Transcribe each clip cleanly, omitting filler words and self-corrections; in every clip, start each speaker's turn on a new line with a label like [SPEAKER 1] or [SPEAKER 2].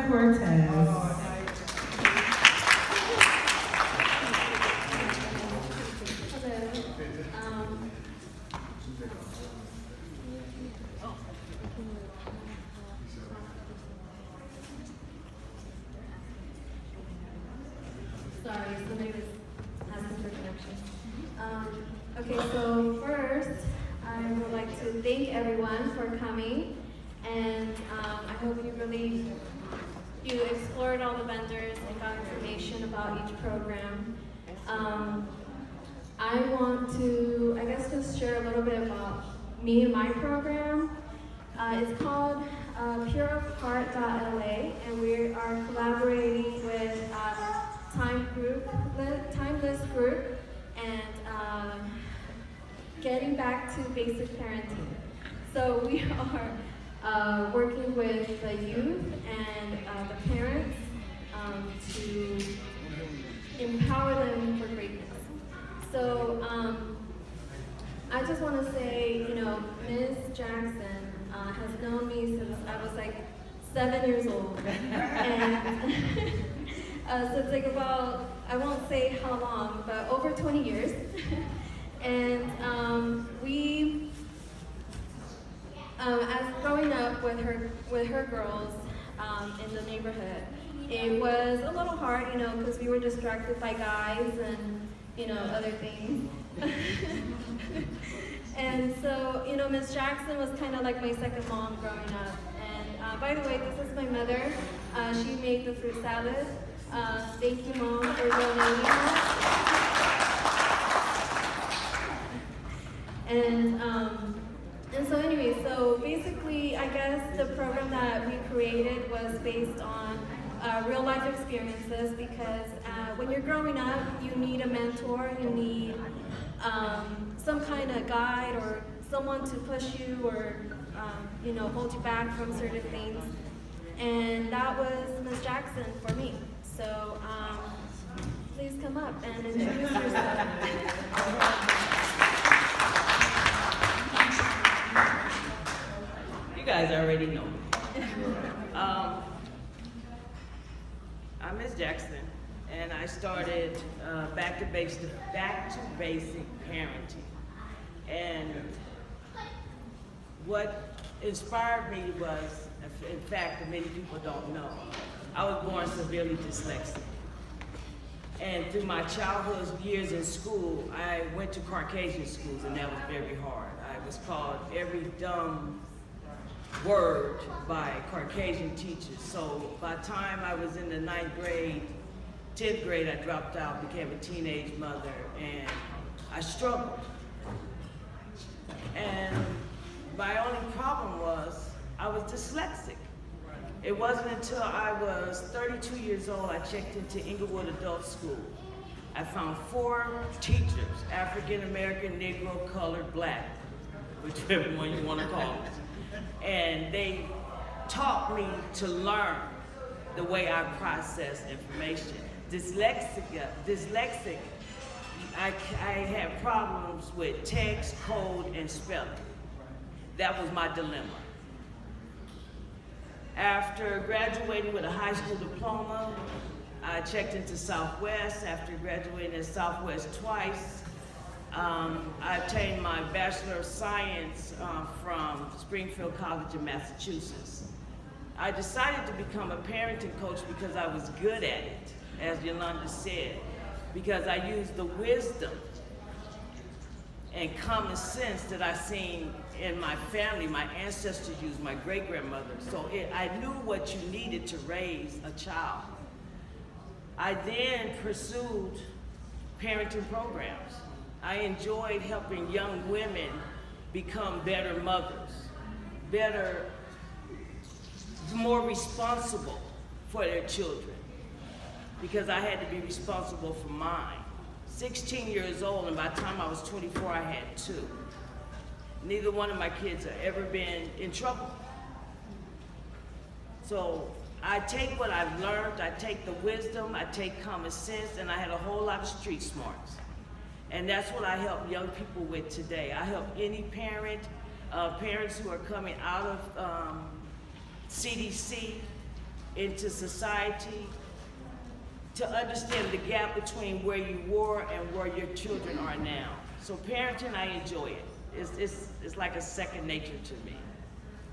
[SPEAKER 1] Cortes.
[SPEAKER 2] Sorry, somebody was asking for connection. Okay, so first, I would like to thank everyone for coming, and I hope you explored all the vendors and got information about each program. I want to, I guess, just share a little bit about me and my program. It's called pureofheart.la, and we are collaborating with Timelist Group and getting back to basic parenting. So we are working with the youth and the parents to empower them for greatness. So I just want to say, Ms. Jackson has known me since I was like 7 years old. And so it's like about, I won't say how long, but over 20 years. And we, as growing up with her girls in the neighborhood, it was a little hard, because we were distracted by guys and, other things. And so, Miss Jackson was kind of like my second mom growing up. And by the way, this is my mother. She made the fruit salad. Thank you, Mom, for donating that. And so anyway, so basically, I guess the program that we created was based on real life experiences, because when you're growing up, you need a mentor, you need some kind of guide or someone to push you or hold you back from certain things. And that was Ms. Jackson for me. So please come up and introduce yourself.
[SPEAKER 3] You guys already know me. I'm Ms. Jackson, and I started back to basic parenting. And what inspired me was, in fact, that many people don't know, I was born severely dyslexic. And through my childhood years in school, I went to Caucasian schools, and that was very hard. I was called every dumb word by Caucasian teachers. So by the time I was in the 9th grade, 10th grade, I dropped out, became a teenage mother, and I struggled. And my only problem was I was dyslexic. It wasn't until I was 32 years old I checked into Inglewood Adult School. I found 4 teachers, African American, Negro, colored, black, whichever one you want to call it. And they taught me to learn the way I process information. Dyslexic, I had problems with text, code, and spelling. That was my dilemma. After graduating with a high school diploma, I checked into Southwest. After graduating at Southwest twice, I obtained my Bachelor of Science from Springfield College in Massachusetts. I decided to become a parenting coach because I was good at it, as Yolanda said, because I used the wisdom and common sense that I seen in my family, my ancestors used, my great-grandmother. So I knew what you needed to raise a child. I then pursued parenting programs. I enjoyed helping young women become better mothers, more responsible for their children, because I had to be responsible for mine. 16 years old, and by the time I was 24, I had 2. Neither one of my kids have ever been in trouble. So I take what I've learned, I take the wisdom, I take common sense, and I had a whole lot of street smarts. And that's what I help young people with today. I help any parent, parents who are coming out of CDC, into society, to understand the gap between where you were and where your children are now. So parenting, I enjoy it. It's like a second nature to me.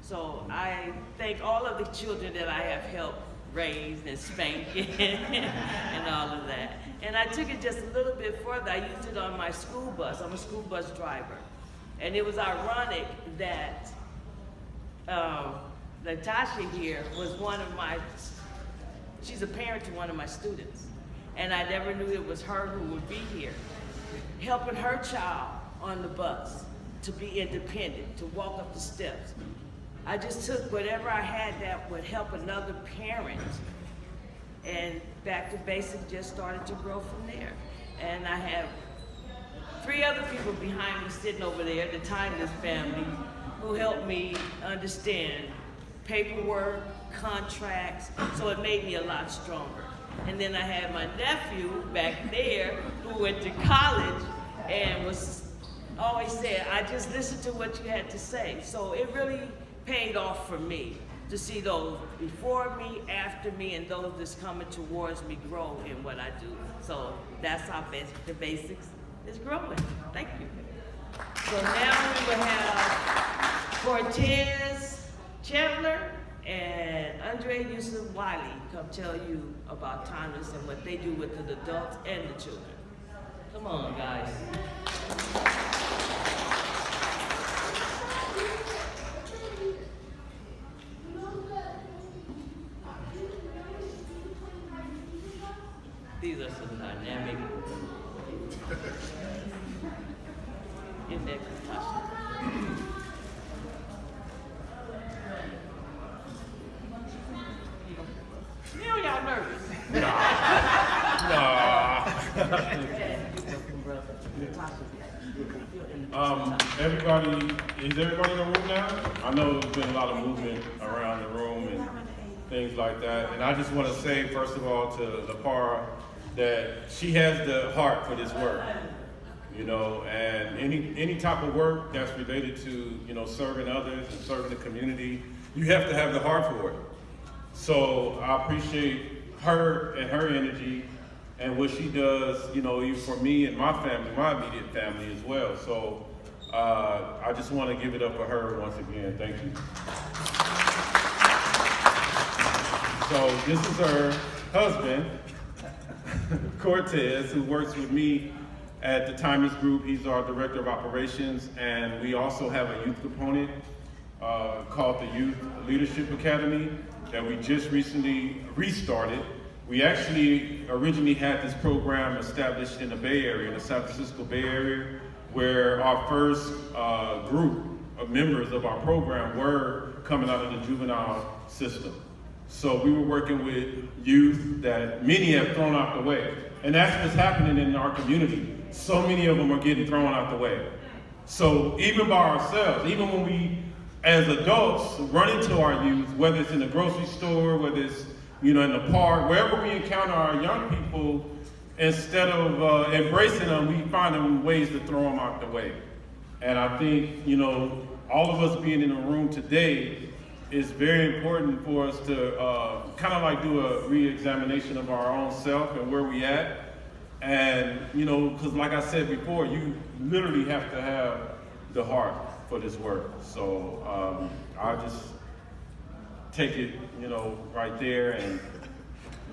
[SPEAKER 3] So I thank all of the children that I have helped raise and spank and all of that. And I took it just a little bit further. I used it on my school bus. I'm a school bus driver. And it was ironic that Natasha here was she's a parent to one of my students. And I never knew it was her who would be here, helping her child on the bus to be independent, to walk up the steps. I just took whatever I had that would help another parent, and Back to Basic just started to grow from there. And I have 3 other people behind me sitting over there, the Timelist family, who helped me understand paperwork, contracts, so it made me a lot stronger. And then I had my nephew back there who went to college and always said, I just listened to what you had to say. So it really paid off for me to see those before me, after me, and those that's coming towards me grow in what I do. So that's how the Basics is growing. Thank you. So now we will have Cortez Chandler and Andre Yusuf Wiley come tell you about Timeless and what they do with the adults and the children. Come on, guys. These are some dynamic in that Natasha. Now y'all nervous.
[SPEAKER 1] Everybody, is everybody in the room now? I know there's been a lot of movement around the room and things like that. And I just want to say, first of all, to Lapara, that she has the heart for this work. You know, and any type of work that's related to, you know, serving others and serving the community, you have to have the heart for it. So I appreciate her and her energy and what she does, you know, even for me and my family, my immediate family as well. So I just want to give it up for her once again. Thank you. So this is her husband, Cortez, who works with me at the Timelist Group. He's our Director of Operations, and we also have a youth component called the Youth Leadership Academy that we just recently restarted. We actually originally had this program established in the Bay Area, in the San Francisco Bay Area, where our first group of members of our program were coming out of the juvenile system. So we were working with youth that many have thrown out the way. And that's what's happening in our community. So many of them are getting thrown out the way. So even by ourselves, even when we, as adults, run into our youth, whether it's in the grocery store, whether it's, you know, in the park, wherever we encounter our young people, instead of embracing them, we find them ways to throw them out the way. And I think, you know, all of us being in the room today is very important for us to kind of like do a re-examination of our own self and where we at. And, you know, because like I said before, you literally have to have the heart for this work. So I'll just take it, you know, right there and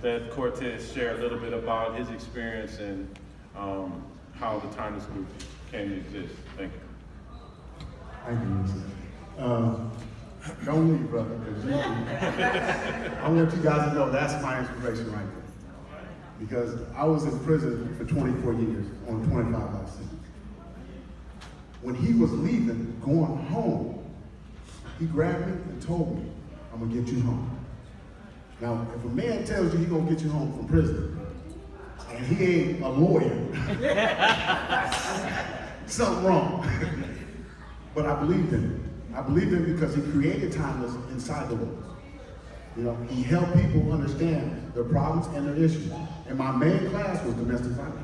[SPEAKER 1] let Cortez share a little bit about his experience and how the Timelist Group came to exist. Thank you.
[SPEAKER 4] Thank you, don't leave, brother, because I want you guys to know that's my inspiration right there. Because I was in prison for 24 years on 25 life sentence. When he was leaving, going home, he grabbed me and told me, I'm gonna get you home. Now, if a man tells you he's gonna get you home from prison, and he ain't a lawyer, something wrong. But I believed in him. I believed in him because he created Timeless inside the walls. You know, he helped people understand their problems and their issues. And my main class was domestic violence.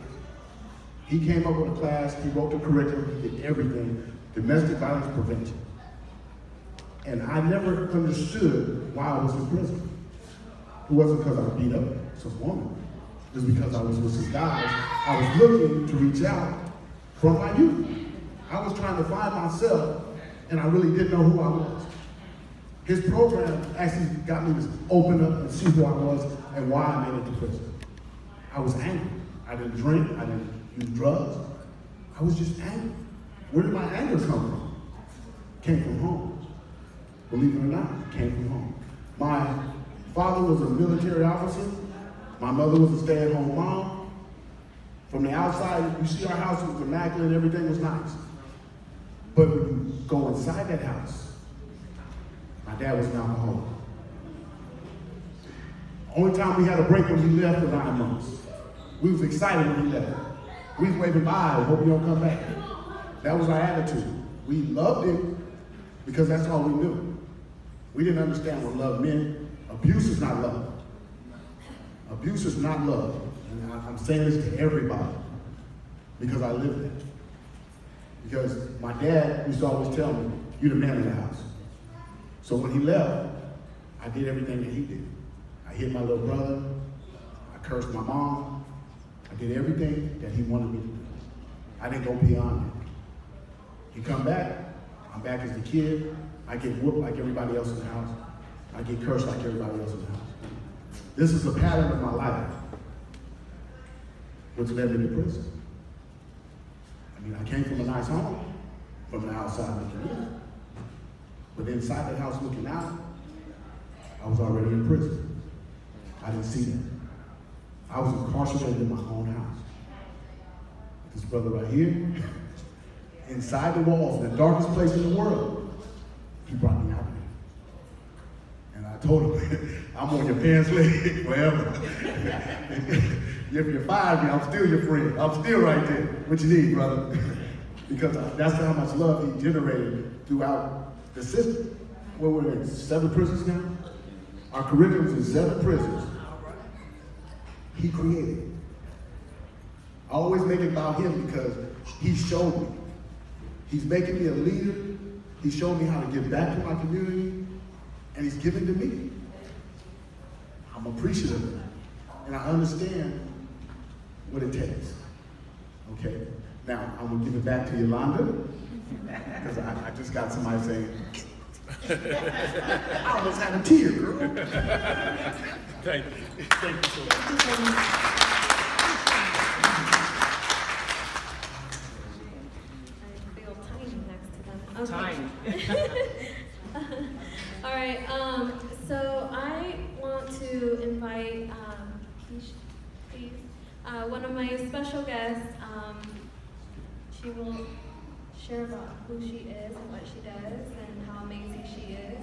[SPEAKER 4] He came up with a class, he wrote the curriculum, he did everything, domestic violence prevention. And I never understood why I was in prison. It wasn't because I beat up some woman. It was because I was with some guys. I was looking to reach out from my youth. I was trying to find myself, and I really didn't know who I was. His program actually got me to open up and see who I was and why I made it to prison. I was angry. I didn't drink. I didn't use drugs. I was just angry. Where did my anger come from? Came from home. Believe it or not, it came from home. My father was a military officer. My mother was a stay-at-home mom. From the outside, you see our house was immaculate, everything was nice. But when you go inside that house, my dad was an alcoholic. Only time we had a break when he left for 9 months. We was excited when he left. We was waving bye, hope you don't come back. That was our attitude. We loved him because that's all we knew. We didn't understand what love meant. Abuse is not love. Abuse is not love. And I'm saying this to everybody because I lived it. Because my dad used to always tell me, you're the man of the house. So when he left, I did everything that he did. I hit my little brother. I cursed my mom. I did everything that he wanted me to do. I didn't go beyond it. He come back, I'm back as the kid. I get whooped like everybody else in the house. I get cursed like everybody else in the house. This is a pattern of my life, which led me to prison. I mean, I came from a nice home, from the outside looking in. But inside that house looking out, I was already in prison. I didn't see that. I was incarcerated in my own house. This brother right here, inside the walls, in the darkest place in the world, he brought me out of there. And I told him, I'm on your pants leg forever. If you fired me, I'm still your friend. I'm still right there. What you need, brother? Because that's how much love he generated throughout the system. What were there, 7 prisons now? Our curriculum's in 7 prisons. He created. I always make it about him because he showed me. He's making me a leader. He showed me how to give back to my community, and he's giving to me. I'm appreciative of it, and I understand what it takes. Okay? Now, I'm gonna give it back to Yolanda, because I just got somebody saying, I almost had a tear, girl.
[SPEAKER 1] Thank you. Thank you so much.
[SPEAKER 2] I feel tiny next to them. Okay.
[SPEAKER 3] Tiny.
[SPEAKER 2] All right. So I want to invite Keisha, please. One of my special guests. She will share about who she is and what she does and how amazing she is.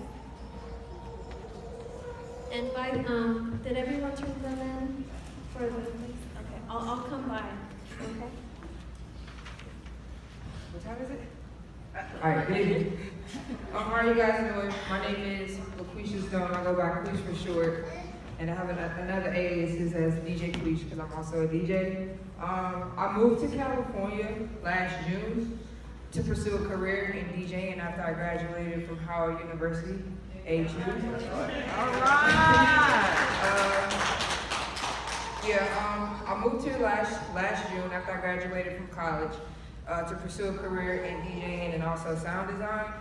[SPEAKER 2] And by did everyone turn them in for the place? Okay, I'll come by. Okay.
[SPEAKER 5] What time is it? All right, good evening. How are you guys doing? My name is LaQuisha Stone. I go by Queesh for short. And I have another alias as DJ Queesh because I'm also a DJ. I moved to California last June to pursue a career in DJing after I graduated from Howard University, age 2. All right. I moved here last June after I graduated from college to pursue a career in DJing and also sound design.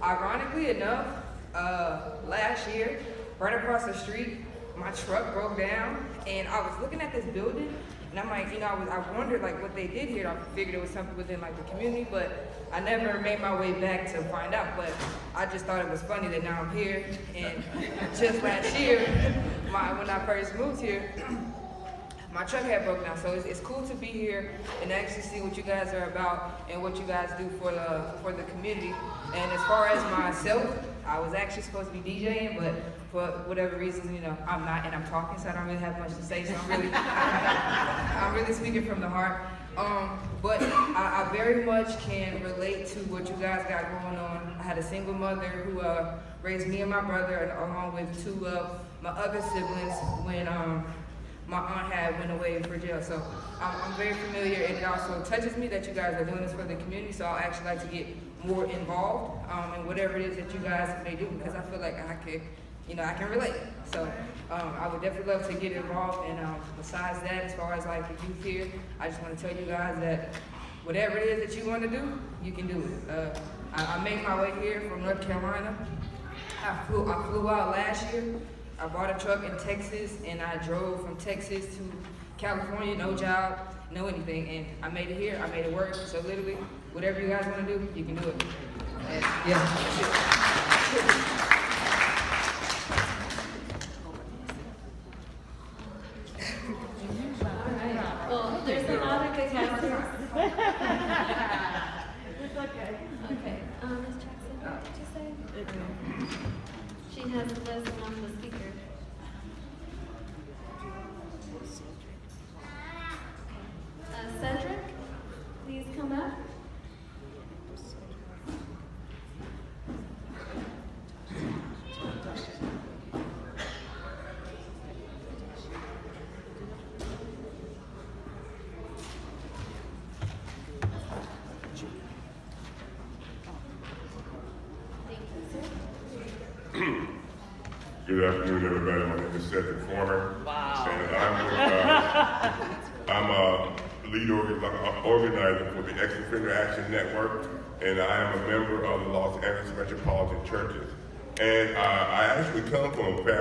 [SPEAKER 5] Ironically enough, last year, right across the street, my truck broke down, and I was looking at this building, and I'm like, I wondered like what they did here. I figured it was something within like the community, but I never made my way back to find out. But I just thought it was funny that now I'm here, and just last year, when I first moved here, my truck had broken down. So it's cool to be here and actually see what you guys are about and what you guys do for the community. And as far as myself, I was actually supposed to be DJing, but for whatever reason, I'm not, and I'm talking, so I don't really have much to say. So I'm really speaking from the heart. But I very much can relate to what you guys got going on. I had a single mother who raised me and my brother, along with 2 of my other siblings when my aunt went away for jail. So I'm very familiar, and it also touches me that you guys are doing this for the community. So I'll actually like to get more involved in whatever it is that you guys may do, because I feel like I can I can relate. So I would definitely love to get involved. And besides that, as far as like the youth here, I just want to tell you guys that whatever it is that you want to do, you can do it. I made my way here from North Carolina. I flew out last year. I bought a truck in Texas, and I drove from Texas to California, no job, no anything, and I made it here. I made it work. So literally, whatever you guys want to do, you can do it. And yeah, that's it.
[SPEAKER 2] All right. Well, there's a lot of good answers.
[SPEAKER 6] It's okay.
[SPEAKER 2] Okay. Ms. Jackson, what did you say? She has the list on the speaker. Cedric, please come up.
[SPEAKER 7] Good afternoon, everybody. My name is Cedric Former.
[SPEAKER 3] Wow.
[SPEAKER 7] And I'm a lead organizer for the Ex-Offender Action Network, and I am a member of the Los Angeles Metropolitan Churches. And I actually come from a family